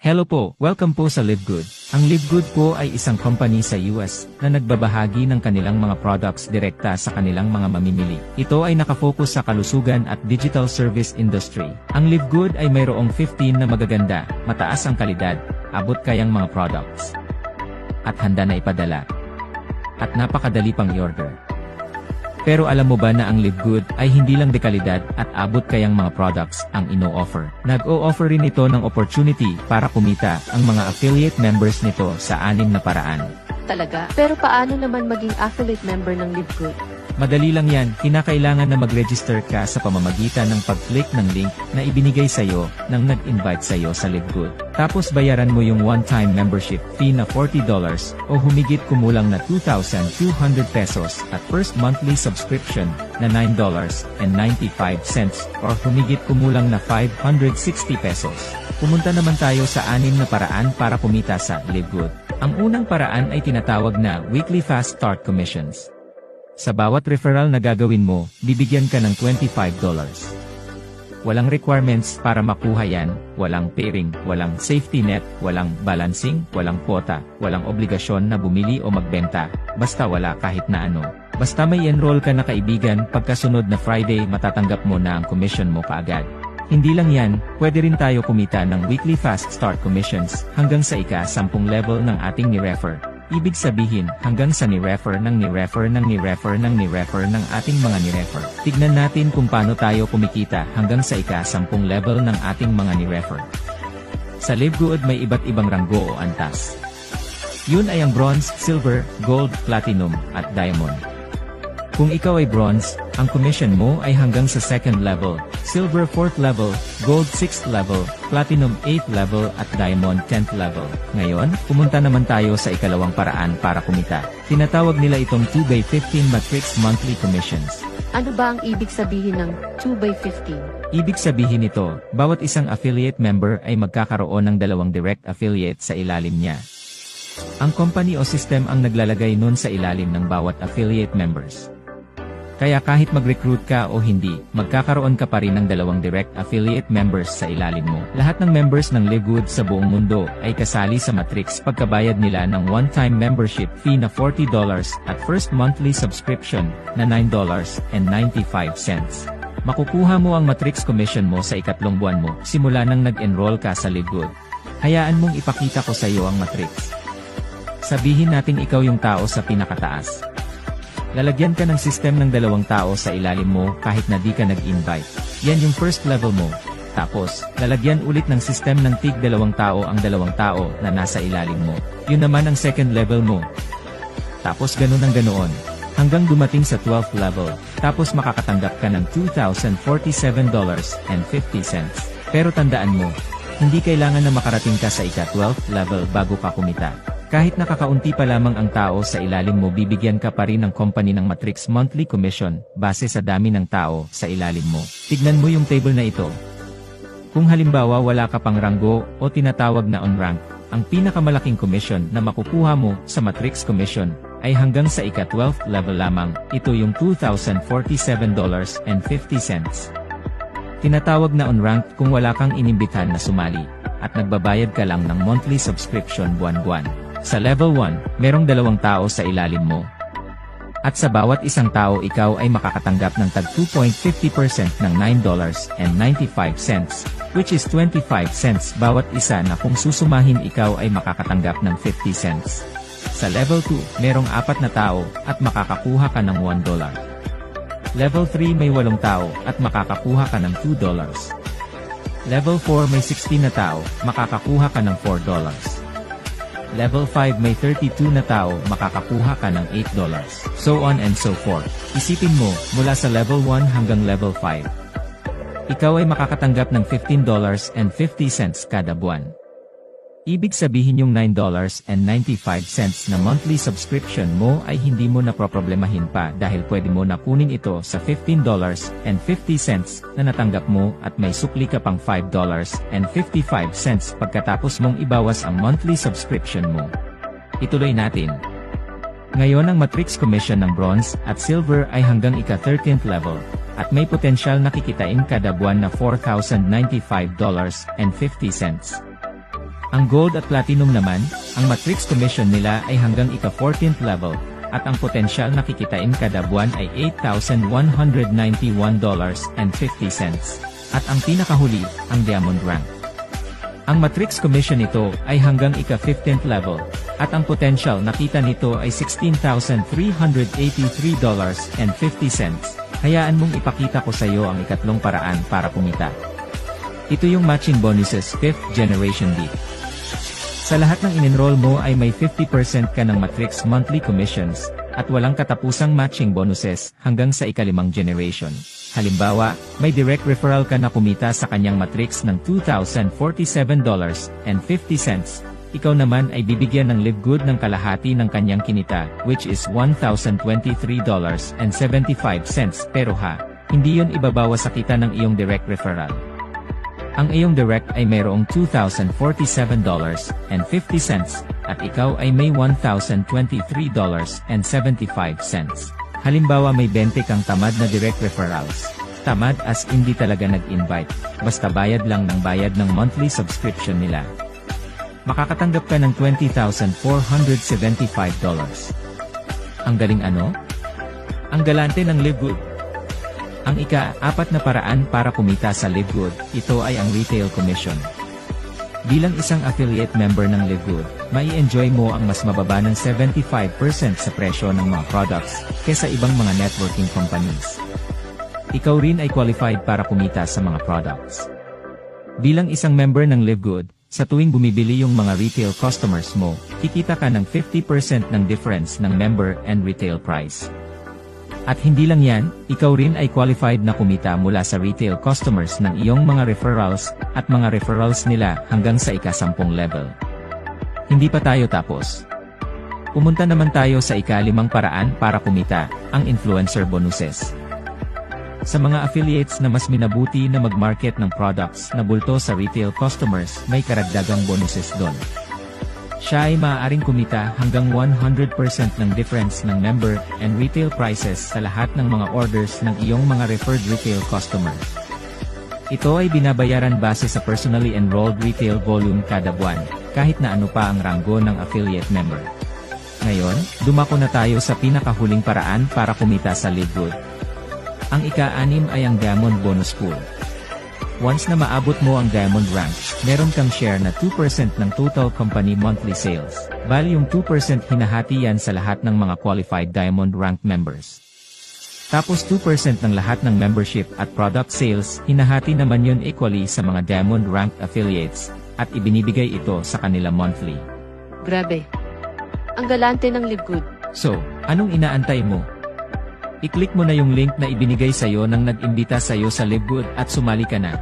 Hello po, welcome po sa LiveGood. Ang LiveGood po ay isang company sa US na nagbabahagi ng kanilang mga products direkta sa kanilang mga mamimili. Ito ay nakafocus sa kalusugan at digital service industry. Ang LiveGood ay mayroong 15 na magaganda, mataas ang kalidad, abot kayang mga products. At handa na ipadala. At napakadali pang i-order. Pero alam mo ba na ang LiveGood ay hindi lang dekalidad at abot kayang mga products ang ino-offer. Nag-o-offer rin ito ng opportunity para kumita ang mga affiliate members nito sa 6 na paraan. Talaga? Pero paano naman maging affiliate member ng LiveGood? Madali lang yan, kinakailangan na mag-register ka sa pamamagitan ng pag-click ng link na ibinigay sa'yo ng nag-invite sa'yo sa LiveGood. Tapos bayaran mo yung one-time membership fee na $40 o humigit kumulang na 2,200 pesos at first monthly subscription na $9.95 or humigit kumulang na 560 pesos. Pumunta naman tayo sa 6 na paraan para kumita sa LiveGood. Ang unang paraan ay tinatawag na Weekly Fast Start Commissions. Sa bawat referral na gagawin mo, bibigyan ka ng $25. Walang requirements para makuha yan, walang pairing, walang safety net, walang balancing, walang quota, walang obligasyon na bumili o magbenta, basta wala kahit na ano. Basta may enroll ka na kaibigan, pagkasunod na Friday matatanggap mo na ang commission mo kaagad. Hindi lang yan, pwede rin tayo kumita ng Weekly Fast Start Commissions hanggang sa ika-10 level ng ating ni-refer. Ibig sabihin, hanggang sa ni-refer ng ni-refer ng ni-refer ng ni-refer ng ating mga ni-refer. Tignan natin kung paano tayo kumikita hanggang sa ika-10 level ng ating mga ni-refer. Sa LiveGood may iba't ibang ranggo o antas. Yun ay ang bronze, silver, gold, platinum, at diamond. Kung ikaw ay bronze, ang commission mo ay hanggang sa 2nd level, silver 4th level, gold 6th level, platinum 8th level at diamond 10th level. Ngayon, pumunta naman tayo sa ikalawang paraan para kumita. Tinatawag nila itong 2x15 matrix monthly commissions. Ano ba ang ibig sabihin ng 2x15? Ibig sabihin nito, bawat isang affiliate member ay magkakaroon ng 2 direct affiliate sa ilalim niya. Ang company o system ang naglalagay nun sa ilalim ng bawat affiliate members. Kaya kahit mag-recruit ka o hindi, magkakaroon ka pa rin ng 2 direct affiliate members sa ilalim mo. Lahat ng members ng LiveGood sa buong mundo ay kasali sa matrix pagkabayad nila ng one-time membership fee na $40 at first monthly subscription na $9.95. Makukuha mo ang matrix commission mo sa ikatlong buwan mo simula nang nag-enroll ka sa LiveGood. Hayaan mong ipakita ko sa iyo ang matrix. Sabihin nating ikaw yung tao sa pinakataas. Lalagyan ka ng system ng 2 tao sa ilalim mo kahit na di ka nag-invite. Yan yung first level mo. Tapos, lalagyan ulit ng system ng tig 2 tao ang 2 tao na nasa ilalim mo. Yun naman ang second level mo. Tapos ganun ang ganoon. Hanggang dumating sa 12th level. Tapos makakatanggap ka ng $2,047.50. Pero tandaan mo, hindi kailangan na makarating ka sa ika-12th level bago ka kumita. Kahit nakakaunti pa lamang ang tao sa ilalim mo, bibigyan ka pa rin ng company ng matrix monthly commission base sa dami ng tao sa ilalim mo. Tignan mo yung table na ito. Kung halimbawa wala ka pang ranggo o tinatawag na on-rank, ang pinakamalaking commission na makukuha mo sa matrix commission ay hanggang sa ika-12th level lamang. Ito yung $2,047.50. Tinatawag na on-rank kung wala kang inimbitahan na sumali at nagbabayad ka lang ng monthly subscription buwan-buwan. Sa level 1, merong 2 tao sa ilalim mo. At sa bawat isang tao ikaw ay makakatanggap ng tag 2.50% ng $9.95, which is 25 cents bawat isa na kung susumahin ikaw ay makakatanggap ng 50 cents. Sa level 2, merong 4 na tao at makakakuha ka ng $1. Level 3 may 8 tao at makakakuha ka ng $2. Level 4 may 16 na tao, makakakuha ka ng $4. Level 5 may 32 na tao, makakakuha ka ng $8. So on and so forth. Isipin mo, mula sa level 1 hanggang level 5. Ikaw ay makakatanggap ng $15.50 kada buwan. Ibig sabihin yung $9.95 na monthly subscription mo ay hindi mo na problemahin pa dahil pwede mo na kunin ito sa $15.50 na natanggap mo at may sukli ka pang $5.55 pagkatapos mong ibawas ang monthly subscription mo. Ituloy natin. Ngayon ang matrix commission ng bronze at silver ay hanggang ika-13th level at may potensyal na kikitain kada buwan na $4,095.50. Ang Gold at Platinum naman, ang matrix commission nila ay hanggang ika-14th level, at ang potensyal na kikitain kada buwan ay $8,191.50. At ang pinakahuli, ang Diamond Rank. Ang matrix commission nito ay hanggang ika-15th level, at ang potential na kita nito ay $16,383.50. Hayaan mong ipakita ko sa iyo ang ikatlong paraan para kumita. Ito yung matching bonuses 5th generation beat. Sa lahat ng in-enroll mo ay may 50% ka ng matrix monthly commissions, at walang katapusang matching bonuses hanggang sa ika-5 generation. Halimbawa, may direct referral ka na kumita sa kanyang matrix ng $2,047.50. Ikaw naman ay bibigyan ng Live Good ng kalahati ng kanyang kinita, which is $1,023.75. Pero hindi yun ibabawas sa kita ng iyong direct referral. Ang iyong direct ay mayroong $2,047.50, at ikaw ay may $1,023.75. Halimbawa may 20 kang tamad na direct referrals. Tamad as hindi talaga nag-invite, basta bayad lang ng bayad ng monthly subscription nila. Makakatanggap ka ng $20,475. Ang galing ano? Ang galante ng Live Good. Ang ika-4 na paraan para kumita sa Live Good, ito ay ang retail commission. Bilang isang affiliate member ng Live Good, mai-enjoy mo ang mas mababa ng 75% sa presyo ng mga products, kesa ibang mga networking companies. Ikaw rin ay qualified para kumita sa mga products. Bilang isang member ng Live Good, sa tuwing bumibili yung mga retail customers mo, kikita ka ng 50% ng difference ng member and retail price. At hindi lang yan, ikaw rin ay qualified na kumita mula sa retail customers ng iyong mga referrals, at mga referrals nila hanggang sa ika-10 level. Hindi pa tayo tapos. Pumunta naman tayo sa ika-5 paraan para kumita, ang influencer bonuses. Sa mga affiliates na mas minabuti na mag-market ng products na bulto sa retail customers, may karagdagang bonuses doon. Siya ay maaaring kumita hanggang 100% ng difference ng member and retail prices sa lahat ng mga orders ng iyong mga referred retail customer. Ito ay binabayaran base sa personally enrolled retail volume kada buwan, kahit na ano pa ang ranggo ng affiliate member. Ngayon, dumako na tayo sa pinakahuling paraan para kumita sa Live Good. Ang ika-6 ay ang Diamond Bonus Pool. Once na maabot mo ang Diamond Rank, meron kang share na 2% ng total company monthly sales. Bali yung 2% hinahati yan sa lahat ng mga qualified Diamond Rank members. Tapos 2% ng lahat ng membership at product sales, hinahati naman yun equally sa mga Diamond Rank affiliates, at ibinibigay ito sa kanila monthly. Grabe. Ang galante ng Live Good. So, anong inaantay mo? I-click mo na yung link na ibinigay sa'yo nang nag-imbita sa'yo sa Live Good at sumali ka na.